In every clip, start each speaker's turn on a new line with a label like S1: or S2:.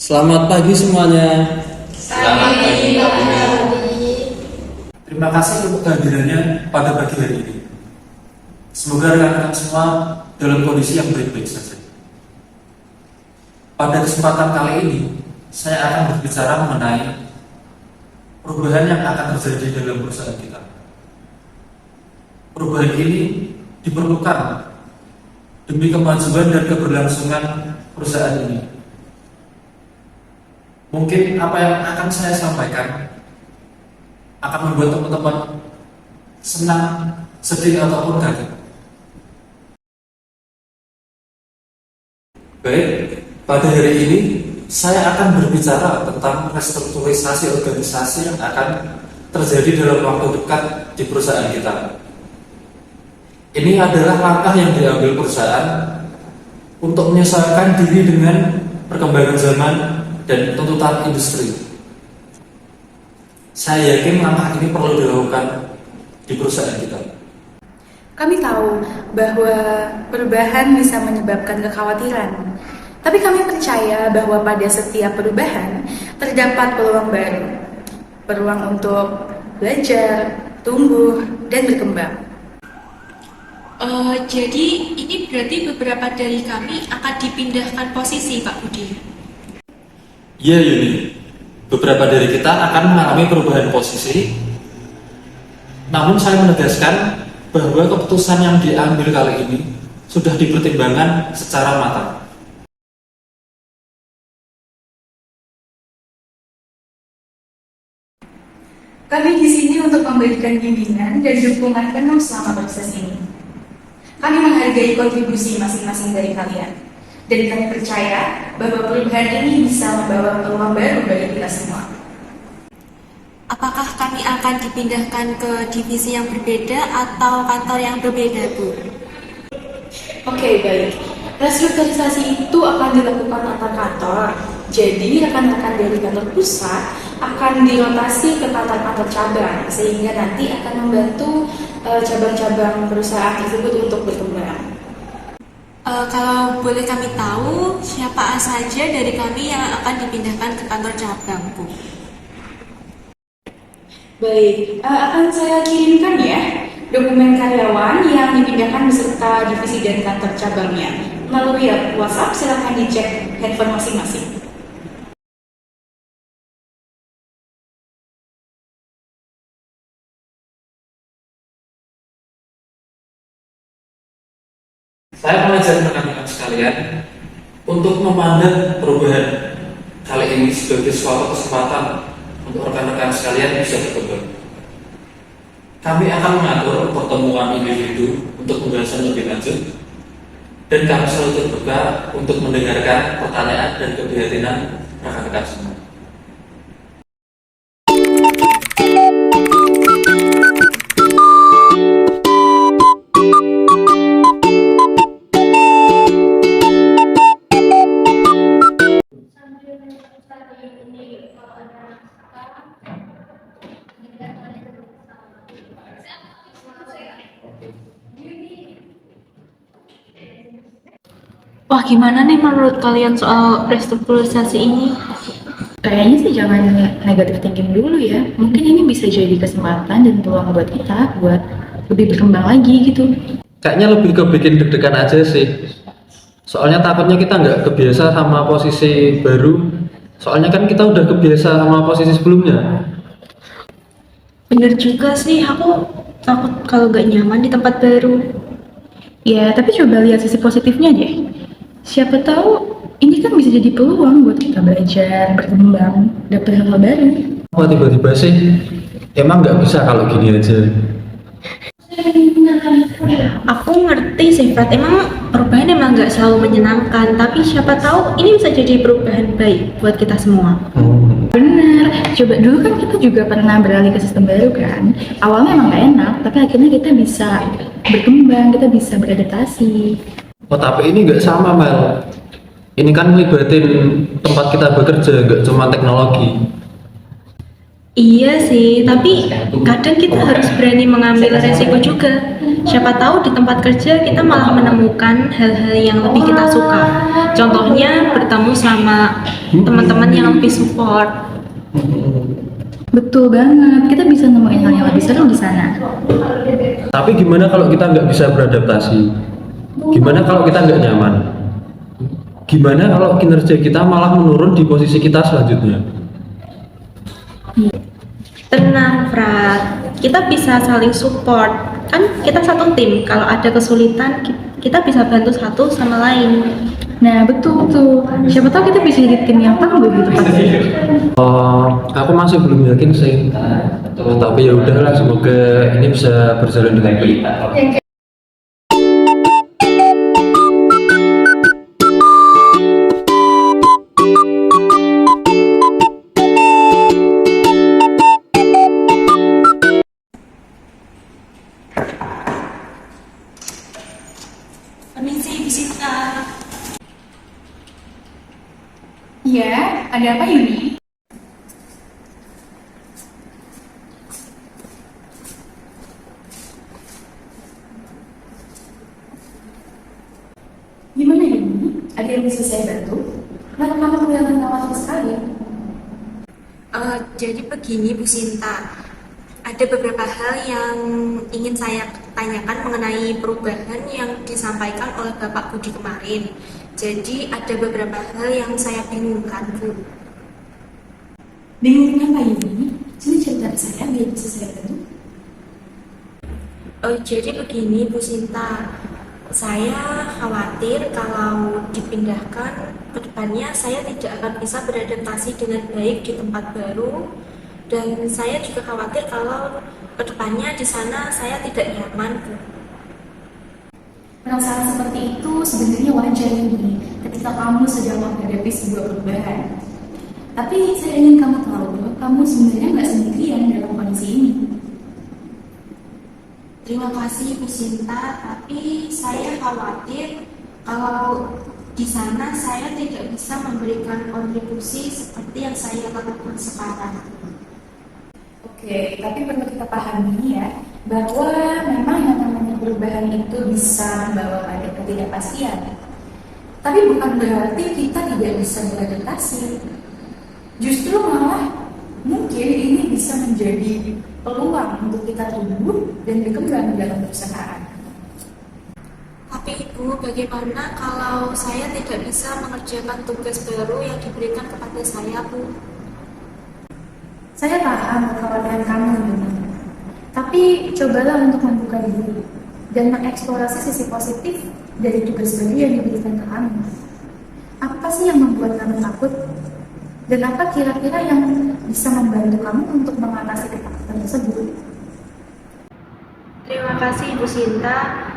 S1: Selamat pagi semuanya.
S2: Selamat pagi, Pak Budi.
S3: Terima kasih untuk kehadirannya pada pagi hari ini. Semoga rekan-rekan semua dalam kondisi yang baik-baik saja. Pada kesempatan kali ini, saya akan berbicara mengenai perubahan yang akan terjadi dalam perusahaan kita. Perubahan ini diperlukan demi kemajuan dan keberlangsungan perusahaan ini. Mungkin apa yang akan saya sampaikan akan membuat teman-teman senang, sedih, ataupun kaget. Baik, pada hari ini saya akan berbicara tentang restrukturisasi organisasi yang akan terjadi dalam waktu dekat di perusahaan kita. Ini adalah langkah yang diambil perusahaan untuk menyesuaikan diri dengan perkembangan zaman dan tuntutan industri. Saya yakin langkah ini perlu dilakukan di perusahaan kita.
S2: Kami tahu bahwa perubahan bisa menyebabkan kekhawatiran, tapi kami percaya bahwa pada setiap perubahan terdapat peluang baru, peluang untuk belajar, tumbuh, dan berkembang.
S4: Jadi ini berarti beberapa dari kami akan dipindahkan posisi, Pak Budi.
S3: Ya Yuni, beberapa dari kita akan mengalami perubahan posisi. Namun saya menegaskan bahwa keputusan yang diambil kali ini sudah dipertimbangkan secara matang.
S2: Kami di sini untuk memberikan bimbingan dan dukungan penuh selama proses ini. Kami menghargai kontribusi masing-masing dari kalian. Dan kami percaya bahwa perubahan ini bisa membawa peluang baru bagi kita semua.
S4: Apakah kami akan dipindahkan ke divisi yang berbeda atau kantor yang berbeda, Bu?
S2: Oke, baik. Restrukturisasi itu akan dilakukan antar kantor. Jadi, rekan-rekan dari kantor pusat akan dirotasi ke kantor-kantor cabang, sehingga nanti akan membantu cabang-cabang perusahaan tersebut untuk berkembang.
S4: Kalau boleh kami tahu, siapa saja dari kami yang akan dipindahkan ke kantor cabang, Bu?
S2: Baik, akan saya kirimkan ya dokumen karyawan yang dipindahkan beserta divisi dan kantor cabangnya. Melalui WhatsApp, silakan dicek handphone masing-masing.
S3: Saya mengajak rekan-rekan sekalian untuk memandang perubahan kali ini sebagai suatu kesempatan untuk rekan-rekan sekalian bisa berkembang. Kami akan mengatur pertemuan individu untuk pembahasan lebih lanjut, dan kami selalu terbuka untuk mendengarkan pertanyaan dan keprihatinan rekan-rekan semua.
S5: Wah, gimana nih menurut kalian soal restrukturisasi ini?
S6: Kayaknya sih jangan negatif thinking dulu ya. Mungkin ini bisa jadi kesempatan dan peluang buat kita buat lebih berkembang lagi gitu.
S1: Kayaknya lebih ke bikin deg-degan aja sih. Soalnya takutnya kita nggak kebiasa sama posisi baru. Soalnya kan kita udah kebiasa sama posisi sebelumnya.
S5: Bener juga sih, aku takut kalau gak nyaman di tempat baru.
S6: Ya, tapi coba lihat sisi positifnya deh. Siapa tahu ini kan bisa jadi peluang buat kita belajar, berkembang, dapet hal baru.
S1: Wah, tiba-tiba sih, emang nggak bisa kalau gini aja.
S5: Aku ngerti sih, Fat. Emang perubahan emang gak selalu menyenangkan, tapi siapa tahu ini bisa jadi perubahan baik buat kita semua.
S6: Bener, coba dulu kan kita juga pernah beralih ke sistem baru kan. Awalnya emang gak enak, tapi akhirnya kita bisa berkembang, kita bisa beradaptasi.
S1: Oh, tapi ini nggak sama, Mel. Ini kan melibatin tempat kita bekerja, nggak cuma teknologi.
S5: Iya sih, tapi kadang kita harus berani mengambil resiko juga. siapa tahu di tempat kerja kita malah menemukan hal-hal yang lebih kita suka. Contohnya bertemu sama teman-teman yang lebih support.
S6: Betul banget, kita bisa nemuin hal yang lebih seru di sana.
S1: Tapi gimana kalau kita nggak bisa beradaptasi? Gimana kalau kita nggak nyaman? Gimana kalau kinerja kita malah menurun di posisi kita selanjutnya?
S5: Tenang, Frat. Kita bisa saling support. Kan kita satu tim. Kalau ada kesulitan, kita bisa bantu satu sama lain.
S6: Nah betul tuh, siapa tahu kita bisa jadi tim yang tangguh gitu pasti.
S1: Aku masih belum yakin sih. Tapi ya udahlah, semoga ini bisa berjalan dengan baik.
S4: Permisi, Bu Sinta.
S2: Iya, ada apa Yuni? Gimana Yuni? Ada yang bisa saya bantu? Kenapa kamu kelihatan khawatir sekali?
S4: Jadi begini Bu Sinta, ada beberapa hal yang ingin saya tanyakan mengenai perubahan yang disampaikan oleh Bapak Budi kemarin. Jadi ada beberapa hal yang saya bingungkan Bu.
S2: Bingung kenapa Yuni? Sini cerita ke saya biar bisa saya bantu.
S4: Jadi begini Bu Sinta, saya khawatir kalau dipindahkan ke depannya saya tidak akan bisa beradaptasi dengan baik di tempat baru, dan saya juga khawatir kalau ke depannya di sana saya tidak nyaman Bu.
S2: Perasaan seperti itu sebenarnya wajar Yuni ketika kamu sedang menghadapi sebuah perubahan. Tapi saya ingin kamu tahu bahwa kamu sebenarnya nggak sendirian dalam kondisi ini.
S4: Terima kasih Bu Sinta, tapi saya khawatir kalau di sana saya tidak bisa memberikan kontribusi seperti yang saya lakukan sekarang.
S2: Oke, tapi perlu kita pahami ya, bahwa memang yang namanya perubahan itu bisa membawa pada ketidakpastian. Tapi bukan berarti kita tidak bisa beradaptasi. Justru malah mungkin ini bisa menjadi peluang untuk kita tumbuh dan berkembang dalam perusahaan.
S4: Tapi Ibu, bagaimana kalau saya tidak bisa mengerjakan tugas baru yang diberikan kepada saya Bu?
S2: Saya paham kekhawatiran kamu, Yuni. Tapi cobalah untuk membuka diri dan mengeksplorasi sisi positif dari tugas baru yang diberikan ke kamu. Apa sih yang membuat kamu takut? Dan apa kira-kira yang bisa membantu kamu untuk mengatasi ketakutan tersebut?
S5: Terima kasih Bu Sinta.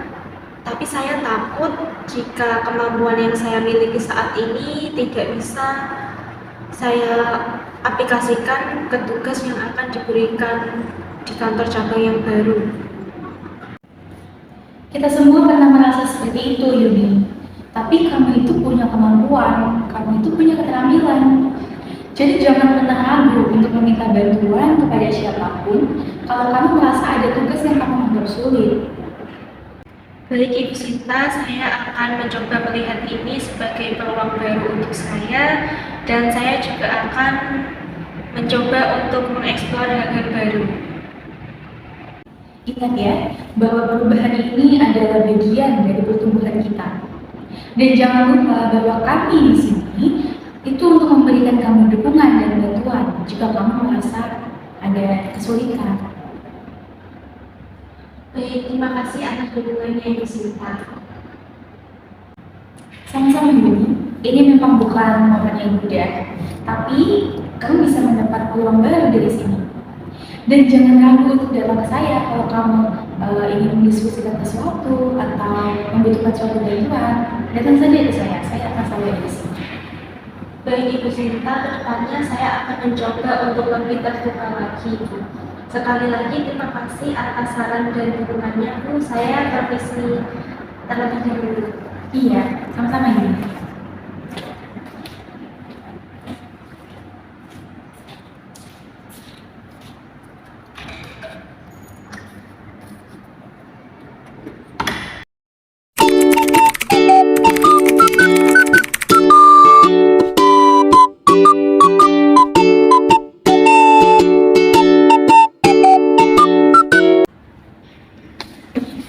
S5: Tapi saya takut jika kemampuan yang saya miliki saat ini tidak bisa saya aplikasikan ke tugas yang akan diberikan di kantor cabang yang baru.
S6: Kita semua pernah merasa seperti itu Yuni. Tapi kamu itu punya kemampuan, kamu itu punya keterampilan. Jadi jangan pernah ragu untuk meminta bantuan kepada siapapun kalau kamu merasa ada tugas yang kamu anggap sulit.
S5: Baik Ibu Sinta, saya akan mencoba melihat ini sebagai peluang baru untuk saya, dan saya juga akan mencoba untuk mengeksplor hal-hal baru.
S6: Ingat ya, bahwa perubahan ini adalah bagian dari pertumbuhan kita. Dan jangan lupa bahwa kami di sini itu untuk memberikan kamu dukungan dan bantuan jika kamu merasa ada kesulitan.
S5: Baik, terima kasih atas dukungannya Ibu Sinta.
S6: Sama-sama Yuni, ini memang bukan momen yang mudah, tapi kamu bisa mendapat peluang baru dari sini. Dan jangan ragu untuk datang ke saya kalau kamu ingin mendiskusikan sesuatu atau membutuhkan suatu bantuan. Datang saja ke saya akan selalu ada di sini.
S5: Baik Ibu Sinta, kedepannya saya akan mencoba untuk lebih terbuka lagi. Sekali lagi terima kasih atas saran dan dukungannya Bu. Saya permisi terlebih dahulu.
S6: Iya, sama-sama Yuni.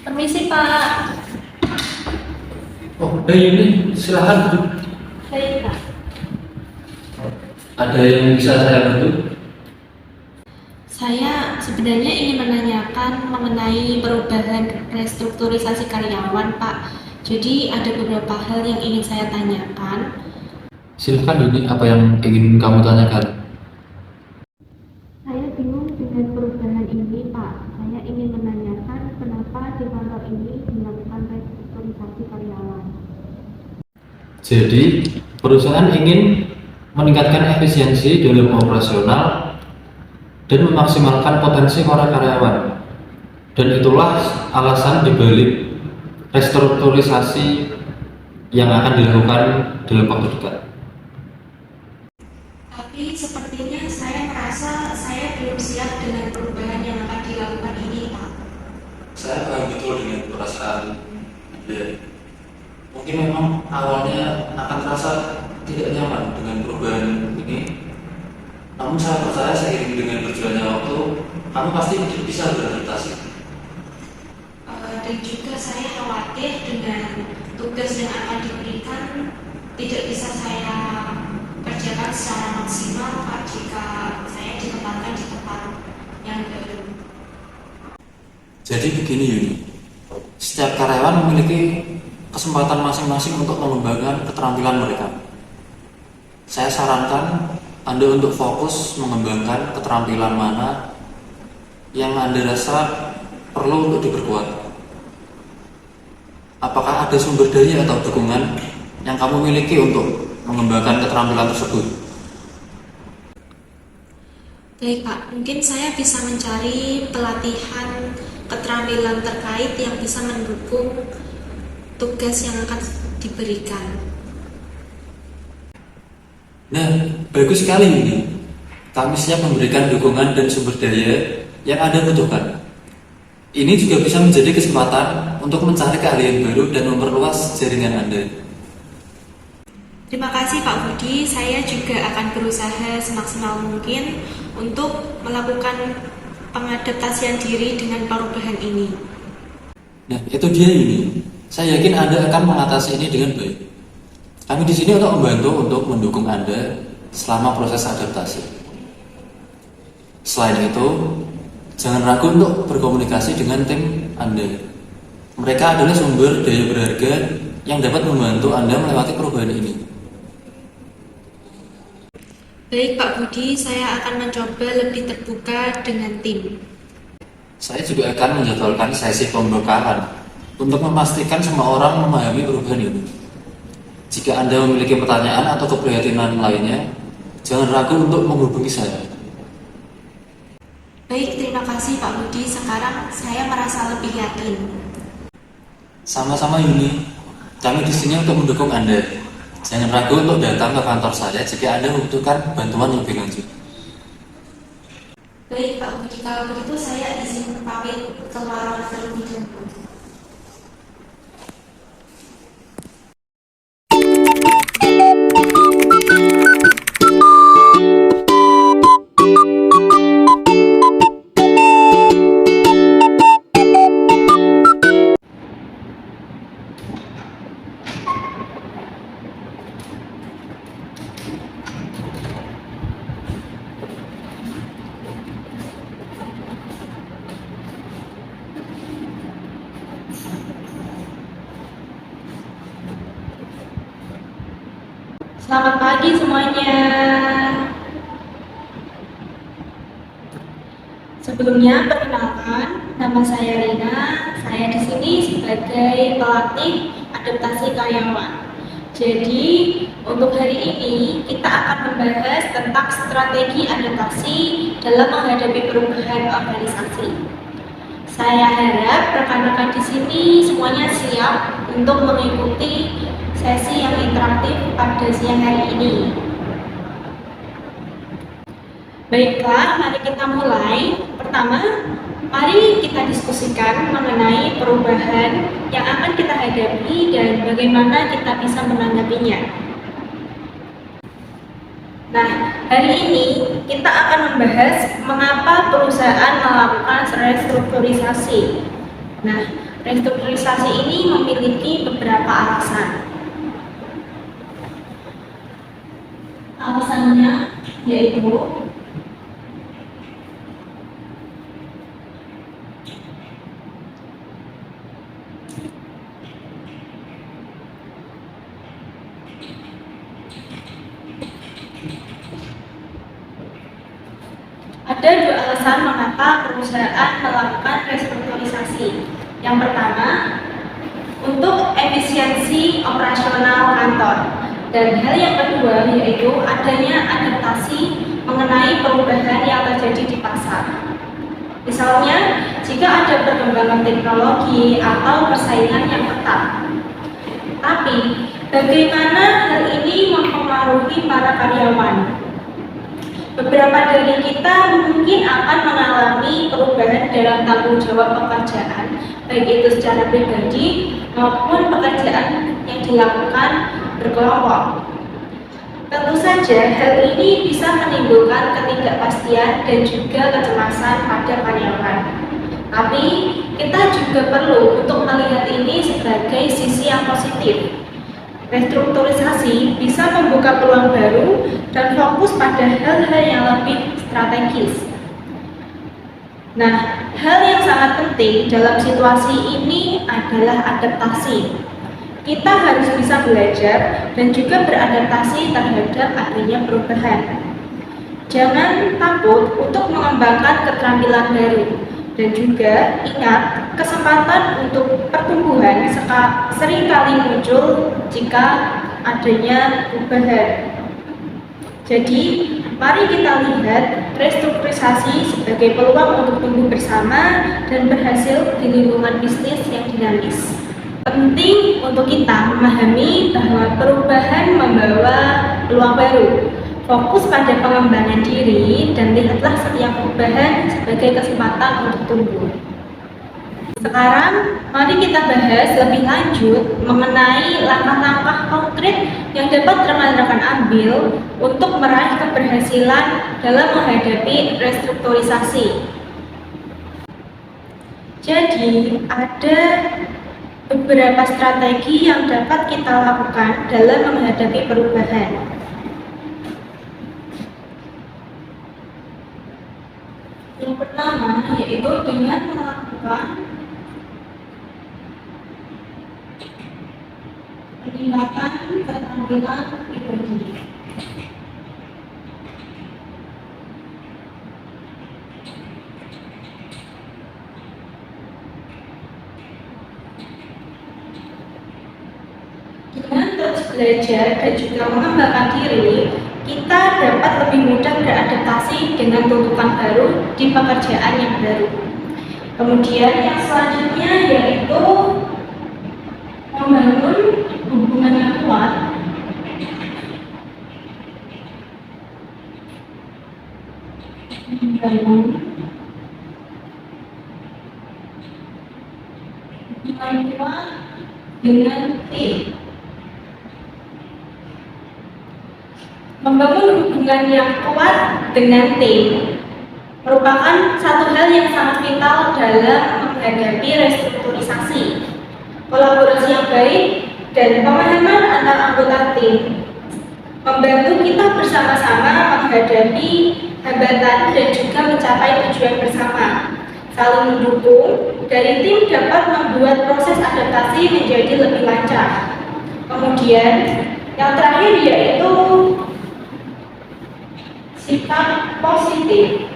S5: Permisi Pak.
S3: Oh, ini silahkan duduk.
S5: Baik Pak.
S3: Ada yang bisa saya bantu?
S5: Saya sebenarnya ingin menanyakan mengenai perubahan restrukturisasi karyawan Pak. Jadi ada beberapa hal yang ingin saya tanyakan.
S3: Silahkan Yuni, apa yang ingin kamu tanyakan?
S5: Saya bingung dengan perubahan ini Pak. Saya ingin menanyakan kenapa di kantor ini dilakukan restrukturisasi karyawan.
S3: Jadi, perusahaan ingin meningkatkan efisiensi dalam operasional dan memaksimalkan potensi para karyawan. Dan itulah alasan dibalik restrukturisasi yang akan dilakukan dalam waktu dekat.
S4: Tapi sepertinya saya merasa saya belum siap dengan perubahan yang akan dilakukan ini, Pak.
S3: Saya paham betul dengan perasaan Anda. Mungkin memang awalnya akan terasa tidak nyaman dengan perubahan ini. Namun saya percaya seiring dengan berjalannya waktu, kamu pasti bisa beradaptasi.
S4: Dan juga saya khawatir dengan tugas yang akan diberikan tidak bisa saya kerjakan secara maksimal Pak jika saya ditempatkan di tempat yang baru.
S3: Jadi begini Yuni, setiap karyawan memiliki kesempatan masing-masing untuk mengembangkan keterampilan mereka. Saya sarankan Anda untuk fokus mengembangkan keterampilan mana yang Anda rasa perlu untuk diperkuat. Apakah ada sumber daya atau dukungan yang kamu miliki untuk mengembangkan keterampilan tersebut?
S4: Baik Pak, mungkin saya bisa mencari pelatihan keterampilan terkait yang bisa mendukung tugas yang akan diberikan.
S3: Nah, bagus sekali ini. Kami siap memberikan dukungan dan sumber daya yang Anda butuhkan. Ini juga bisa menjadi kesempatan untuk mencari keahlian baru dan memperluas jaringan Anda.
S4: Terima kasih Pak Budi, saya juga akan berusaha semaksimal mungkin untuk melakukan pengadaptasian diri dengan perubahan ini.
S3: Nah, itu dia ini. Saya yakin Anda akan mengatasi ini dengan baik. Kami di sini untuk membantu untuk mendukung Anda selama proses adaptasi. Selain itu, jangan ragu untuk berkomunikasi dengan tim Anda. Mereka adalah sumber daya berharga yang dapat membantu Anda melewati perubahan ini.
S4: Baik Pak Budi, saya akan mencoba lebih terbuka dengan tim.
S3: Saya juga akan menjadwalkan sesi pembekalan untuk memastikan semua orang memahami perubahan ini. Jika Anda memiliki pertanyaan atau keprihatinan lainnya, jangan ragu untuk menghubungi saya.
S4: Baik, terima kasih Pak Budi. Sekarang saya merasa lebih yakin.
S3: Sama-sama Yuni, kami di sini untuk mendukung Anda. Jangan ragu untuk datang ke kantor saya jika Anda membutuhkan bantuan lebih lanjut.
S4: Baik Pak Budi, kalau begitu saya izin pamit keluar terlebih dahulu.
S5: Selamat pagi semuanya. Sebelumnya perkenalkan, nama saya Rina. Saya di sini sebagai pelatih adaptasi karyawan. Jadi untuk hari ini kita akan membahas tentang strategi adaptasi dalam menghadapi perubahan organisasi. Saya harap rekan-rekan di sini semuanya siap untuk mengikuti sesi yang interaktif pada siang hari ini. Baiklah, mari kita mulai. Pertama, mari kita diskusikan mengenai perubahan yang akan kita hadapi dan bagaimana kita bisa menanggapinya. Nah, hari ini kita akan membahas mengapa perusahaan melakukan restrukturisasi. Nah, Restrukturisasi ini memiliki beberapa alasan. Alasannya yaitu ada dua alasan mengapa perusahaan melakukan restrukturisasi. Yang pertama, untuk efisiensi operasional kantor. Dan hal yang kedua yaitu adanya adaptasi mengenai perubahan yang terjadi di pasar. Misalnya, jika ada perkembangan teknologi atau persaingan yang ketat. Tapi, bagaimana hal ini mempengaruhi para karyawan? Beberapa dari kita mungkin akan mengalami perubahan dalam tanggung jawab pekerjaan, baik itu secara pribadi maupun pekerjaan yang dilakukan berkelompok. Tentu saja hal ini bisa menimbulkan ketidakpastian dan juga kecemasan pada karyawan. Tapi kita juga perlu untuk melihat ini sebagai sisi yang positif. Restrukturisasi bisa membuka peluang baru dan fokus pada hal-hal yang lebih strategis. Nah, hal yang sangat penting dalam situasi ini adalah adaptasi. Kita harus bisa belajar dan juga beradaptasi terhadap adanya perubahan. Jangan takut untuk mengembangkan keterampilan baru. Dan juga ingat, kesempatan untuk pertumbuhan seringkali muncul jika adanya perubahan. Jadi, mari kita lihat restrukturisasi sebagai peluang untuk tumbuh bersama dan berhasil di lingkungan bisnis yang dinamis. Penting untuk kita memahami bahwa perubahan membawa peluang baru. Fokus pada pengembangan diri dan lihatlah setiap perubahan sebagai kesempatan untuk tumbuh. Sekarang, mari kita bahas lebih lanjut mengenai langkah-langkah konkret yang dapat rekan-rekan ambil untuk meraih keberhasilan dalam menghadapi restrukturisasi. Jadi, ada beberapa strategi yang dapat kita lakukan dalam menghadapi perubahan. Yang pertama yaitu dengan melakukan peningkatan keterampilan pribadi. Dengan terus belajar dan juga mengembangkan diri, kita dapat lebih mudah beradaptasi dengan tuntutan baru di pekerjaan yang baru. Kemudian yang selanjutnya yaitu membangun hubungan yang kuat dengan tim. Membangun hubungan yang kuat dengan tim merupakan satu hal yang sangat vital dalam menghadapi restrukturisasi. Kolaborasi yang baik dan pemahaman antar anggota tim membantu kita bersama-sama menghadapi hambatan dan juga mencapai tujuan bersama. Saling mendukung dari tim dapat membuat proses adaptasi menjadi lebih lancar. Kemudian yang terakhir yaitu sikap positif.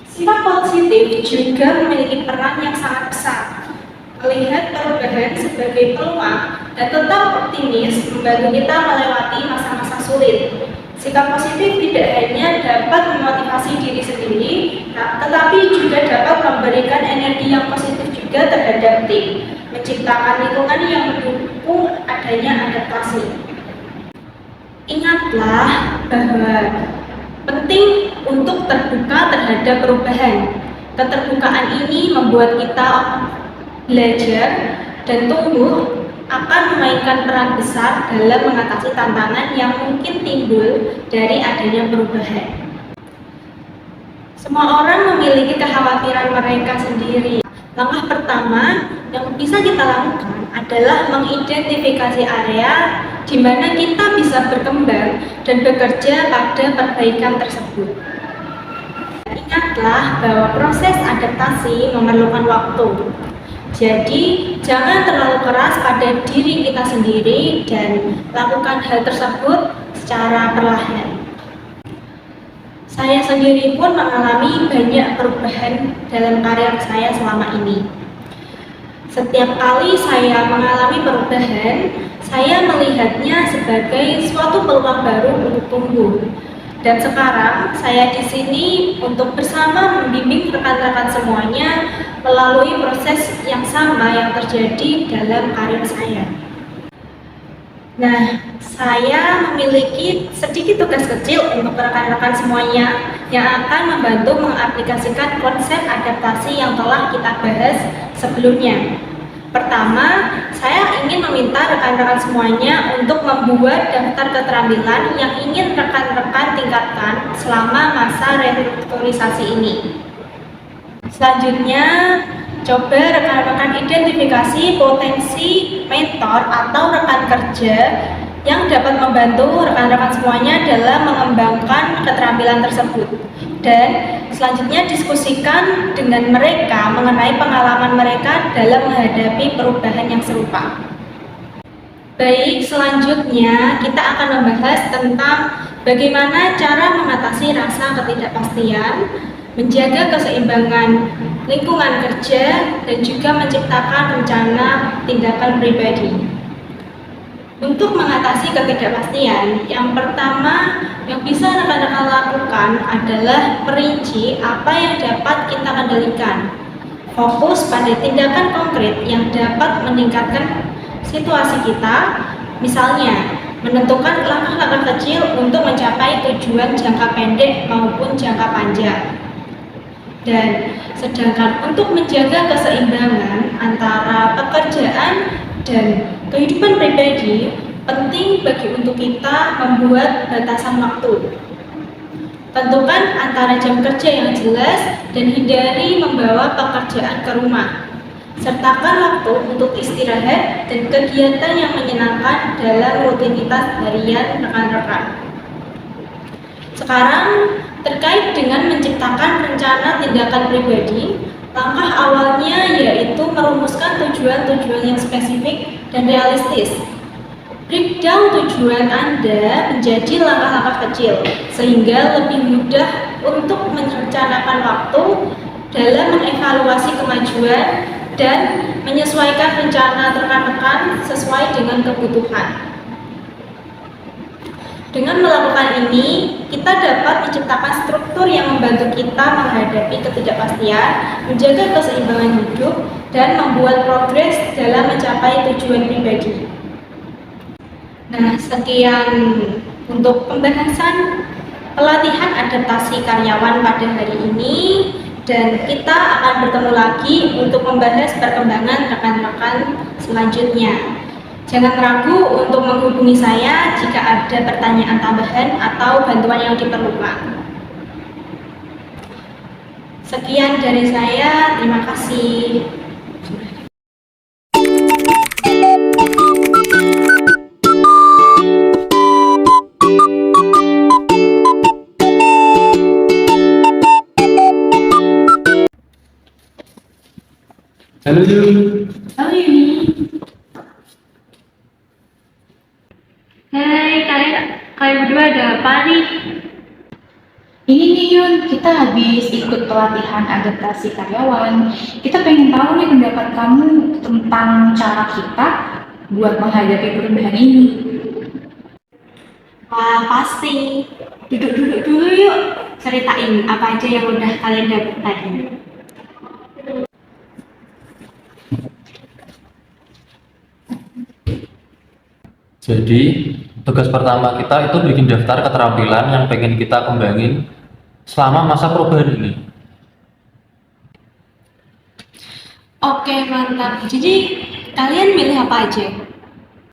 S5: Sikap positif juga memiliki peran yang sangat besar. Melihat perubahan sebagai peluang dan tetap optimis membantu kita melewati masa-masa sulit. Sikap positif tidak hanya dapat memotivasi diri sendiri, tetapi juga dapat memberikan energi yang positif juga terhadap tim, menciptakan lingkungan yang mendukung adanya adaptasi. Ingatlah bahwa penting untuk terbuka terhadap perubahan. Keterbukaan ini membuat kita belajar dan tumbuh akan memainkan peran besar dalam mengatasi tantangan yang mungkin timbul dari adanya perubahan. Semua orang memiliki kekhawatiran mereka sendiri. Langkah pertama yang bisa kita lakukan adalah mengidentifikasi area di mana kita bisa berkembang dan bekerja pada perbaikan tersebut. Ingatlah bahwa proses adaptasi memerlukan waktu. Jadi, jangan terlalu keras pada diri kita sendiri dan lakukan hal tersebut secara perlahan. Saya sendiri pun mengalami banyak perubahan dalam karir saya selama ini. Setiap kali saya mengalami perubahan, saya melihatnya sebagai suatu peluang baru untuk tumbuh. Dan sekarang saya di sini untuk bersama membimbing rekan-rekan semuanya melalui proses yang sama yang terjadi dalam karir saya. Nah, saya memiliki sedikit tugas kecil untuk rekan-rekan semuanya yang akan membantu mengaplikasikan konsep adaptasi yang telah kita bahas sebelumnya. Pertama, saya ingin meminta rekan-rekan semuanya untuk membuat daftar keterampilan yang ingin rekan-rekan tingkatkan selama masa restrukturisasi ini. Selanjutnya, coba rekan-rekan identifikasi potensi mentor atau rekan kerja yang dapat membantu rekan-rekan semuanya dalam mengembangkan keterampilan tersebut. Dan selanjutnya diskusikan dengan mereka mengenai pengalaman mereka dalam menghadapi perubahan yang serupa. Baik, selanjutnya kita akan membahas tentang bagaimana cara mengatasi rasa ketidakpastian, menjaga keseimbangan lingkungan kerja, dan juga menciptakan rencana tindakan pribadi. Untuk mengatasi ketidakpastian, yang pertama yang bisa rekan-rekan lakukan adalah merinci apa yang dapat kita kendalikan. Fokus pada tindakan konkret yang dapat meningkatkan situasi kita, misalnya menentukan langkah-langkah kecil untuk mencapai tujuan jangka pendek maupun jangka panjang. Dan sedangkan untuk menjaga keseimbangan antara pekerjaan dan kehidupan pribadi, penting bagi untuk kita membuat batasan waktu. Tentukan antara jam kerja yang jelas dan hindari membawa pekerjaan ke rumah. Sertakan waktu untuk istirahat dan kegiatan yang menyenangkan dalam rutinitas harian rekan-rekan. Sekarang, terkait dengan menciptakan rencana tindakan pribadi, langkah awalnya yaitu merumuskan tujuan-tujuan yang spesifik dan realistis. Breakdown tujuan Anda menjadi langkah-langkah kecil, sehingga lebih mudah untuk merencanakan waktu dalam mengevaluasi kemajuan dan menyesuaikan rencana rekan-rekan sesuai dengan kebutuhan. Dengan melakukan ini, kita dapat menciptakan struktur yang membantu kita menghadapi ketidakpastian, menjaga keseimbangan hidup, dan membuat progres dalam mencapai tujuan pribadi. Nah, sekian untuk pembahasan pelatihan adaptasi karyawan pada hari ini, dan kita akan bertemu lagi untuk membahas perkembangan rekan-rekan selanjutnya. Jangan ragu untuk menghubungi saya jika ada pertanyaan tambahan atau bantuan yang diperlukan. Sekian dari saya, terima kasih.
S1: Halo Yun.
S6: Halo Yuni.
S5: Hai, kalian berdua ada apa nih?
S6: Ini nih Yun, kita habis ikut pelatihan adaptasi karyawan. Kita pengen tahu nih pendapat kamu tentang cara kita buat menghadapi perubahan ini.
S5: Wah, pasti. Duduk-duduk dulu yuk. Ceritain apa aja yang udah kalian dapat tadi.
S3: Jadi, tugas pertama kita itu bikin daftar keterampilan yang pengen kita kembangin selama masa perubahan ini.
S5: Oke, mantap. Jadi, kalian milih apa aja?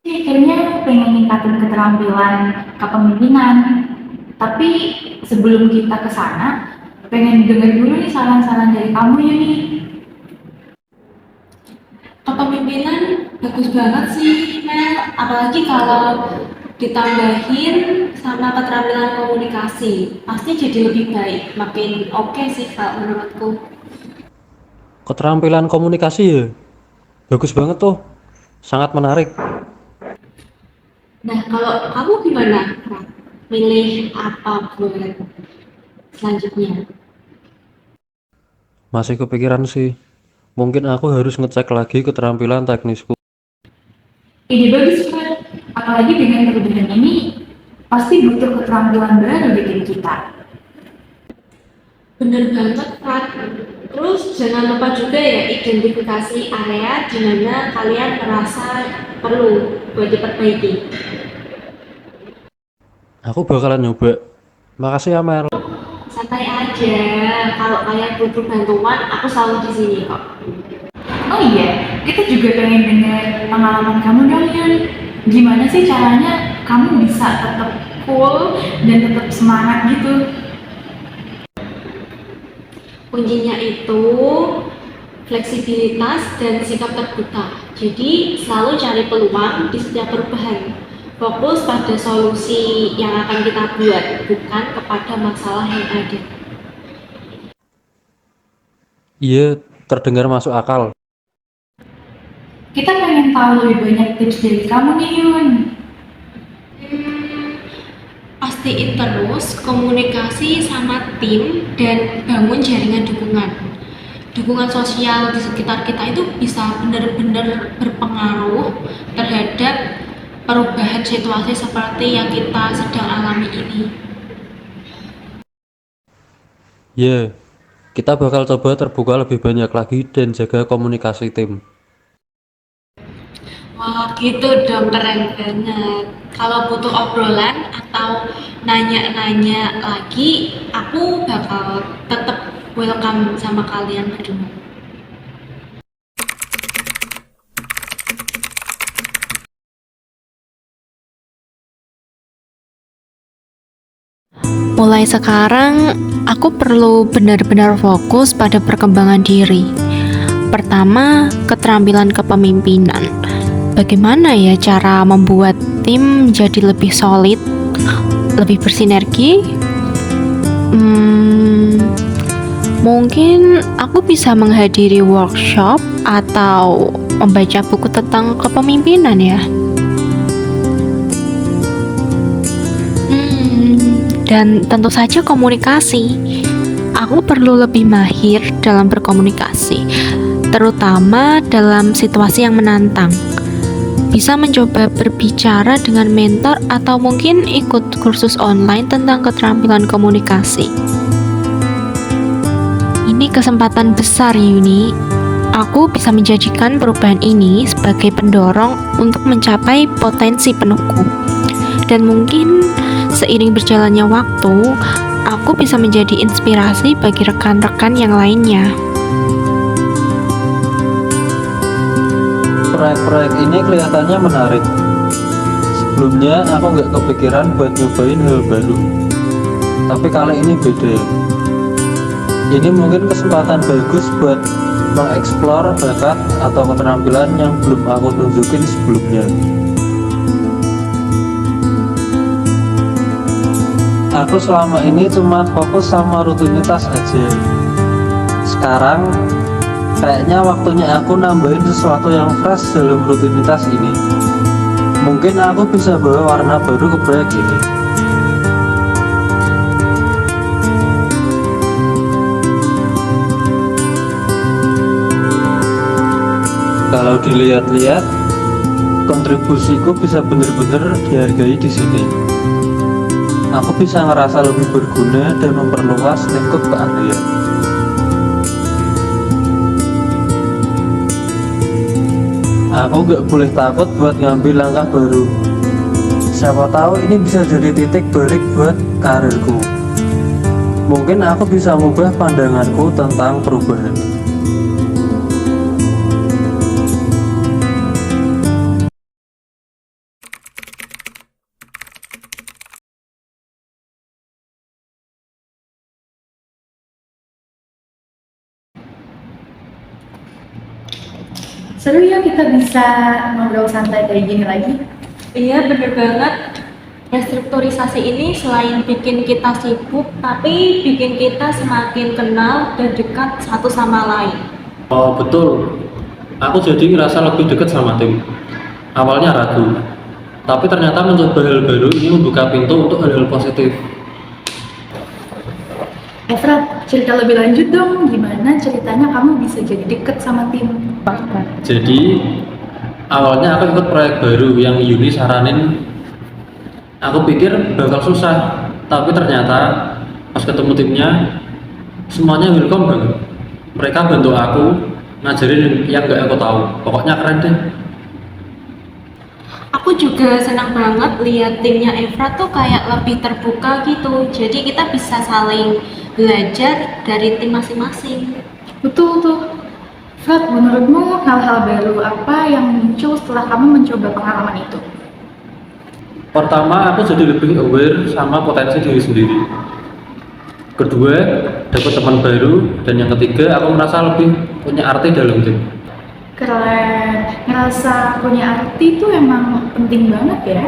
S6: Kayaknya pengen ningkatin keterampilan kepemimpinan. Tapi sebelum kita ke sana, pengen denger dulu nih saran-saran dari kamu Yuni.
S5: Kepemimpinan bagus banget sih Mel, apalagi kalau ditambahin sama keterampilan komunikasi pasti jadi lebih baik, makin oke sih Kak menurutku.
S1: Keterampilan komunikasi ya, bagus banget tuh, sangat menarik.
S5: Nah kalau kamu gimana Kak? Milih apa buat selanjutnya?
S1: Masih kepikiran sih, mungkin aku harus ngecek lagi keterampilan teknisku.
S6: Ide bagus Fred, apalagi dengan perubahan ini pasti butuh keterampilan baru di diri kita.
S5: Bener banget Kak. Terus jangan lupa juga ya identifikasi area di mana kalian merasa perlu buat diperbaiki.
S1: Aku bakalan nyoba. Makasih ya Mel.
S5: Santai aja, kalau kalian butuh bantuan, aku selalu di sini kok.
S6: Oh iya, kita juga pengen dengar pengalaman kamu dong Yun. Gimana sih caranya kamu bisa tetap cool dan tetap semangat gitu?
S5: Kuncinya itu fleksibilitas dan sikap terbuka. Jadi selalu cari peluang di setiap perubahan. Fokus pada solusi yang akan kita buat, bukan kepada masalah yang ada.
S1: Iya, terdengar masuk akal.
S6: Kita pengen tahu lebih banyak tips dari kamu nih Yun.
S5: Pastiin terus komunikasi sama tim dan bangun jaringan dukungan. Dukungan sosial di sekitar kita itu bisa benar-benar berpengaruh terhadap perubahan situasi seperti yang kita sedang alami ini.
S1: Iya, kita bakal coba terbuka lebih banyak lagi dan jaga komunikasi tim.
S5: Wah, gitu dong, keren banget. Kalau butuh obrolan atau nanya-nanya lagi, aku bakal tetap welcome sama kalian berdua. Mulai sekarang, aku perlu benar-benar fokus pada perkembangan diri. Pertama, keterampilan kepemimpinan. Bagaimana ya cara membuat tim jadi lebih solid, lebih bersinergi? Mungkin aku bisa menghadiri workshop atau membaca buku tentang kepemimpinan ya. Dan tentu saja komunikasi. Aku perlu lebih mahir dalam berkomunikasi, terutama dalam situasi yang menantang. Bisa mencoba berbicara dengan mentor atau mungkin ikut kursus online tentang keterampilan komunikasi. Ini kesempatan besar Yuni. Aku bisa menjadikan perubahan ini sebagai pendorong untuk mencapai potensi penuhku. Dan mungkin seiring berjalannya waktu, aku bisa menjadi inspirasi bagi rekan-rekan yang lainnya.
S1: Proyek-proyek ini kelihatannya menarik. Sebelumnya aku nggak kepikiran buat nyobain hal baru. Tapi kali ini beda. Ini mungkin kesempatan bagus buat mengeksplor bakat atau keterampilan yang belum aku tunjukin sebelumnya. Aku selama ini cuma fokus sama rutinitas aja. Sekarang kayaknya waktunya aku nambahin sesuatu yang fresh dalam rutinitas ini. Mungkin aku bisa bawa warna baru ke proyek ini. Kalau dilihat-lihat, kontribusiku bisa benar-benar dihargai di sini. Aku bisa ngerasa lebih berguna dan memperluas lingkup keahlian. Aku nggak boleh takut buat ngambil langkah baru. Siapa tahu ini bisa jadi titik balik buat karirku. Mungkin aku bisa mengubah pandanganku tentang perubahan.
S6: Seru ya kita bisa ngobrol santai kayak gini lagi.
S5: Iya, bener banget. Restrukturisasi ini selain bikin kita sibuk, tapi bikin kita semakin kenal dan dekat satu sama lain.
S1: Oh betul, aku jadi ngerasa lebih dekat sama tim. Awalnya ragu, tapi ternyata mencoba hal baru ini membuka pintu untuk hal-hal positif.
S6: Efrat, cerita lebih lanjut dong, gimana ceritanya kamu bisa jadi deket sama tim?
S1: Jadi awalnya aku ikut proyek baru yang Yuni saranin. Aku pikir bakal susah, tapi ternyata pas ketemu timnya semuanya welcome banget. Mereka bantu aku ngajarin yang gak aku tahu. Pokoknya keren deh.
S5: Aku juga senang banget lihat timnya Evra tuh kayak lebih terbuka gitu. Jadi kita bisa saling belajar dari tim masing-masing.
S6: Betul tuh. Frat, menurutmu hal-hal baru apa yang muncul setelah kamu mencoba pengalaman itu?
S1: Pertama, aku jadi lebih aware sama potensi diri sendiri. Kedua, dapat teman baru. Dan yang ketiga, aku merasa lebih punya arti dalam tim.
S6: Keren, ngerasa punya arti itu emang penting banget ya.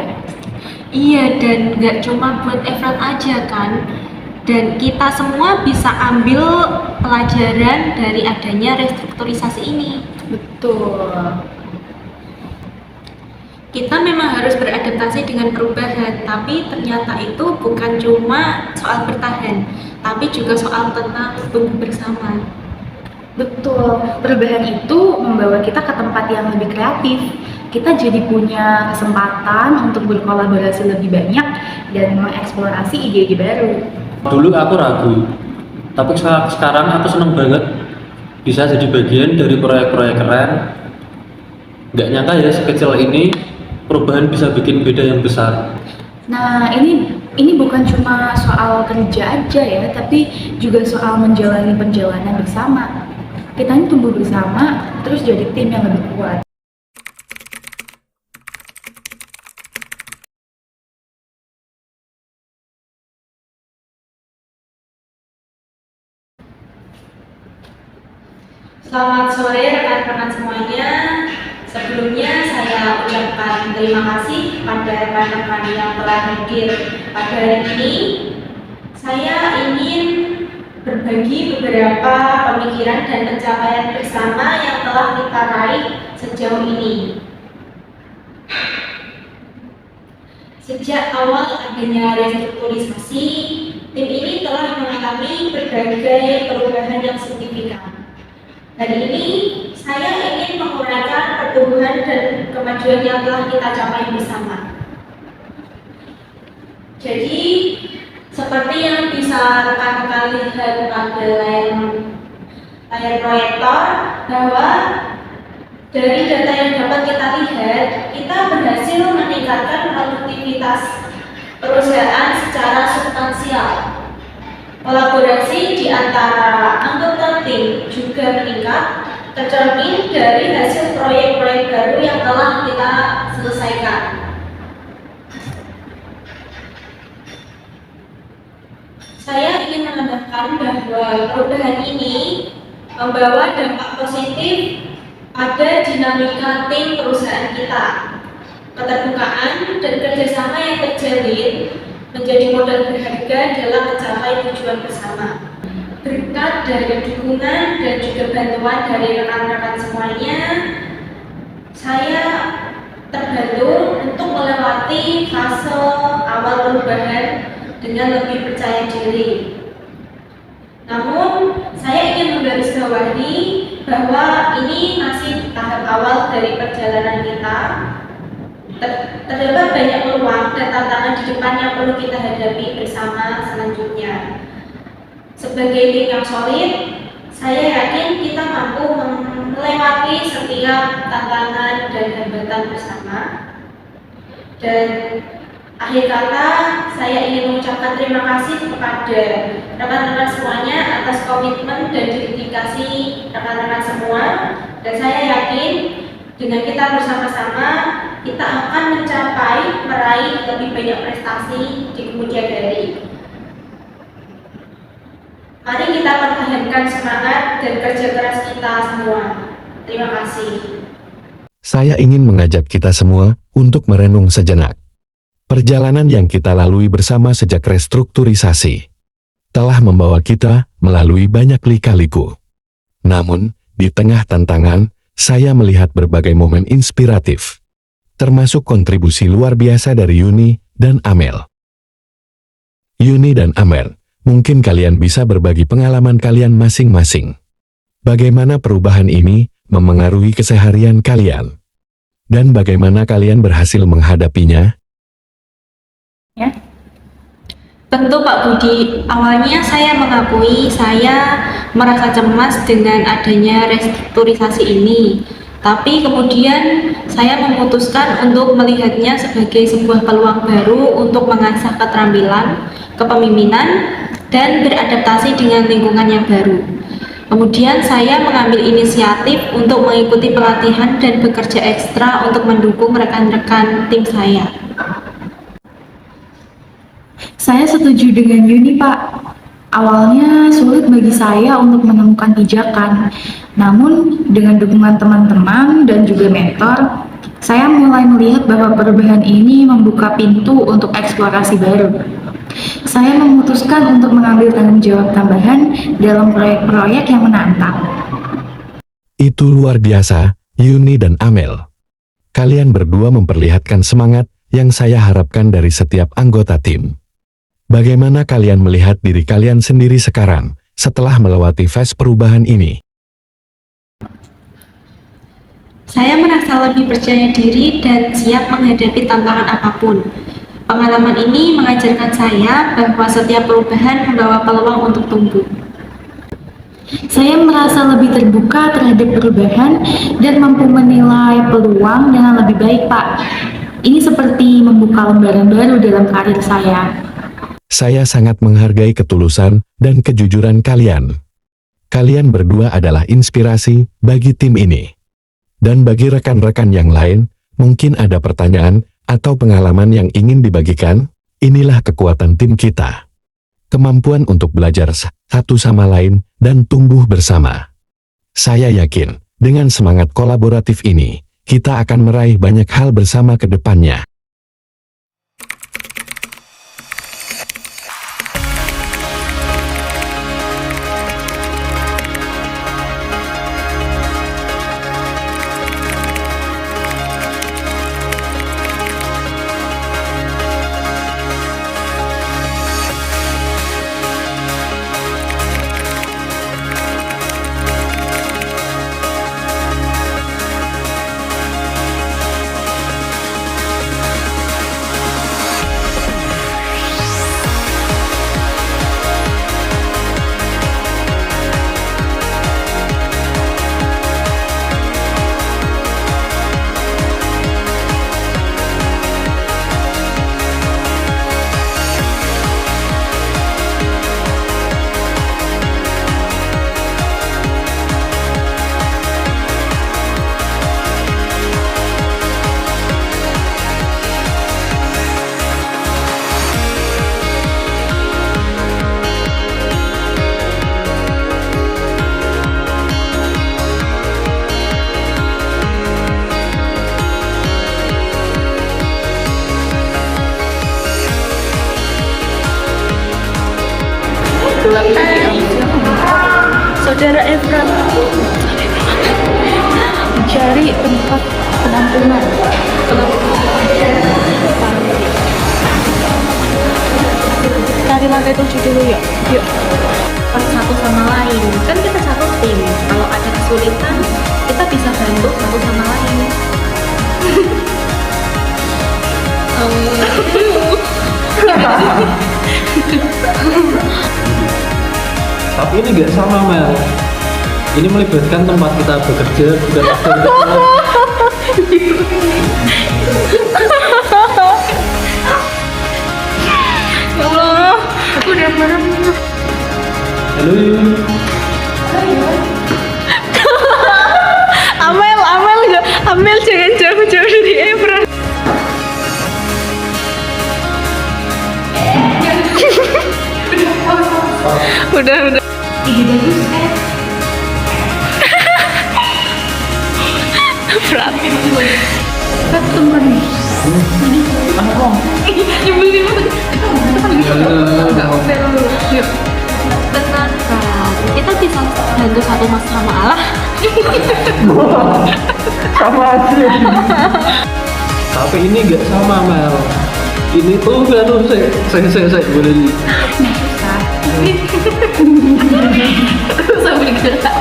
S5: Iya, dan nggak cuma buat Evra aja kan. Dan kita semua bisa ambil pelajaran dari adanya restrukturisasi ini.
S6: Betul.
S5: Kita memang harus beradaptasi dengan perubahan, tapi ternyata itu bukan cuma soal bertahan, tapi juga soal tentang tumbuh bersama.
S6: Betul, perubahan itu membawa kita ke tempat yang lebih kreatif. Kita jadi punya kesempatan untuk berkolaborasi lebih banyak dan mengeksplorasi ide-ide baru.
S1: Dulu aku ragu, tapi sekarang aku seneng banget bisa jadi bagian dari proyek-proyek keren. Gak nyangka ya sekecil ini perubahan bisa bikin beda yang besar.
S6: Nah, ini bukan cuma soal kerja aja ya, tapi juga soal menjalani perjalanan bersama. Kita ini tumbuh bersama, terus jadi tim yang lebih kuat.
S5: Selamat sore rekan-rekan semuanya. Sebelumnya saya ucapkan terima kasih pada rekan-rekan yang telah hadir pada hari ini. Saya ingin berbagi beberapa pemikiran dan pencapaian bersama yang telah kita raih sejauh ini. Sejak awal adanya restrukturisasi, tim ini telah mengalami berbagai perubahan yang signifikan. Hari ini saya ingin menguraikan pertumbuhan dan kemajuan yang telah kita capai bersama. Jadi, seperti yang bisa rekan-rekan lihat pada layar proyektor, bahwa dari data yang dapat kita lihat, kita berhasil meningkatkan produktivitas perusahaan secara substansial. Kolaborasi di antara anggota tim juga meningkat, tercermin dari hasil proyek-proyek baru yang telah kita selesaikan. Saya ingin menambahkan bahwa perubahan ini membawa dampak positif pada dinamika tim perusahaan kita. Keterbukaan dan kerjasama yang terjalin menjadi modal berharga dalam mencapai tujuan bersama. Berkat dari dukungan dan juga bantuan dari rekan-rekan semuanya, saya terbantu untuk melewati fase awal perubahan dengan lebih percaya diri. Namun, saya ingin menggarisbawahi bahwa ini masih tahap awal dari perjalanan kita. Terdapat banyak peluang dan tantangan di depan yang perlu kita hadapi bersama selanjutnya. Sebagai tim yang solid, saya yakin kita mampu melewati setiap tantangan dan hambatan bersama. Dan akhir kata, saya ingin mengucapkan terima kasih kepada rekan-rekan semuanya atas komitmen dan dedikasi rekan-rekan semua. Dan saya yakin dengan kita bersama-sama, kita akan meraih lebih banyak prestasi di kemudian hari. Mari kita pertahankan semangat dan kerja keras kita semua. Terima kasih.
S7: saya ingin mengajak kita semua untuk merenung sejenak. Perjalanan yang kita lalui bersama sejak restrukturisasi telah membawa kita melalui banyak lika-liku. Namun, di tengah tantangan, saya melihat berbagai momen inspiratif, termasuk kontribusi luar biasa dari Yuni dan Amel. Yuni dan Amel, mungkin kalian bisa berbagi pengalaman kalian masing-masing. Bagaimana perubahan ini memengaruhi keseharian kalian? Dan bagaimana kalian berhasil menghadapinya?
S5: Tentu Pak Budi, awalnya saya mengakui saya merasa cemas dengan adanya restrukturisasi ini. Tapi kemudian saya memutuskan untuk melihatnya sebagai sebuah peluang baru untuk mengasah keterampilan, kepemimpinan, dan beradaptasi dengan lingkungan yang baru. Kemudian saya mengambil inisiatif untuk mengikuti pelatihan dan bekerja ekstra untuk mendukung rekan-rekan tim saya.
S6: Saya setuju dengan Yuni, Pak. Awalnya sulit bagi saya untuk menemukan pijakan. Namun, dengan dukungan teman-teman dan juga mentor, saya mulai melihat bahwa perubahan ini membuka pintu untuk eksplorasi baru. Saya memutuskan untuk mengambil tanggung jawab tambahan dalam proyek-proyek yang menantang.
S7: Itu luar biasa, Yuni dan Amel. Kalian berdua memperlihatkan semangat yang saya harapkan dari setiap anggota tim. Bagaimana kalian melihat diri kalian sendiri sekarang, setelah melewati fase perubahan ini?
S5: Saya merasa lebih percaya diri dan siap menghadapi tantangan apapun. Pengalaman ini mengajarkan saya bahwa setiap perubahan membawa peluang untuk tumbuh.
S6: Saya merasa lebih terbuka terhadap perubahan dan mampu menilai peluang dengan lebih baik, Pak. Ini seperti membuka lembaran baru dalam karir saya.
S7: Saya sangat menghargai ketulusan dan kejujuran kalian. Kalian berdua adalah inspirasi bagi tim ini. Dan bagi rekan-rekan yang lain, mungkin ada pertanyaan atau pengalaman yang ingin dibagikan. Inilah kekuatan tim kita. Kemampuan untuk belajar satu sama lain dan tumbuh bersama. Saya yakin, dengan semangat kolaboratif ini, kita akan meraih banyak hal bersama ke depannya.
S2: Saudara Efra mencari tempat penampungan. Cari lantai 7 dulu yuk. Yuk.
S5: Satu sama lain, kan kita satu tim. Kalau ada kesulitan, kita bisa bantu satu sama lain.
S1: Tapi ini nggak sama, Mel. Ini melibatkan tempat kita bekerja, bukan aktivitas.
S2: Ya Allah, aku udah marah.
S1: Halo, Yun.
S2: Amel jangan jauh-jauh dari Efra. Udah.
S6: Ide bagus,
S2: Berat.
S5: Tenang kan, kita bisa bantu satu sama Allah.
S1: Sama aja. Tapi ini nggak sama Mel. Ini tuh saya boleh nih.
S5: Susah beli gerak.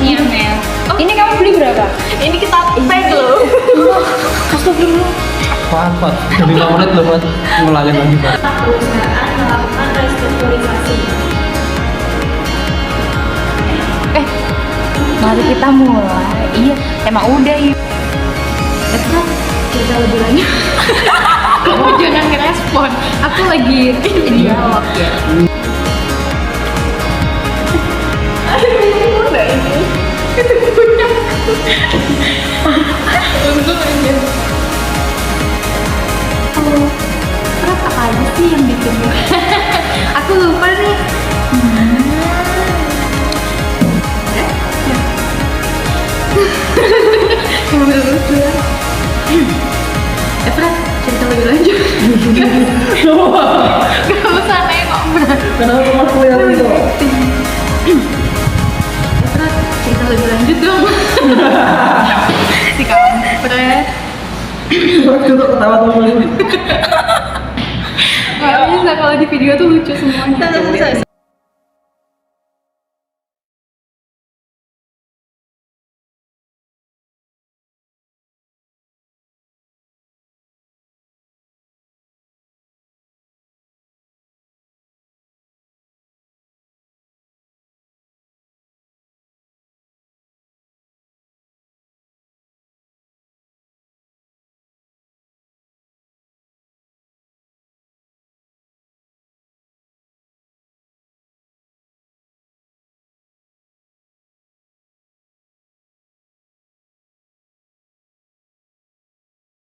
S6: Iya, Mel. Ini kamu beli berapa?
S5: Ini kita peg loh.
S1: Apa? Jadi 5 menit loh buat ngulangin lagi Pak.
S5: Perusahaan melakukan restrukturisasi.
S6: Mari kita mulai. Iya, emang udah ya.
S5: Kita lebih lanjut.
S6: Kamu jangan ngerespon. Aku lagi dialog ya.
S5: Berat apa aja sih yang bikin aku lupa nih. Berat, cerita lebih lanjut.
S6: Gak usah nengok, Bro.
S1: Kenapa aku yang itu?
S5: Berat, cerita lebih lanjut dong.
S6: Si kamu, Fred.
S1: Waktu itu ketawa tuh ini.
S6: Gak bisa kalau di video tuh lucu semuanya.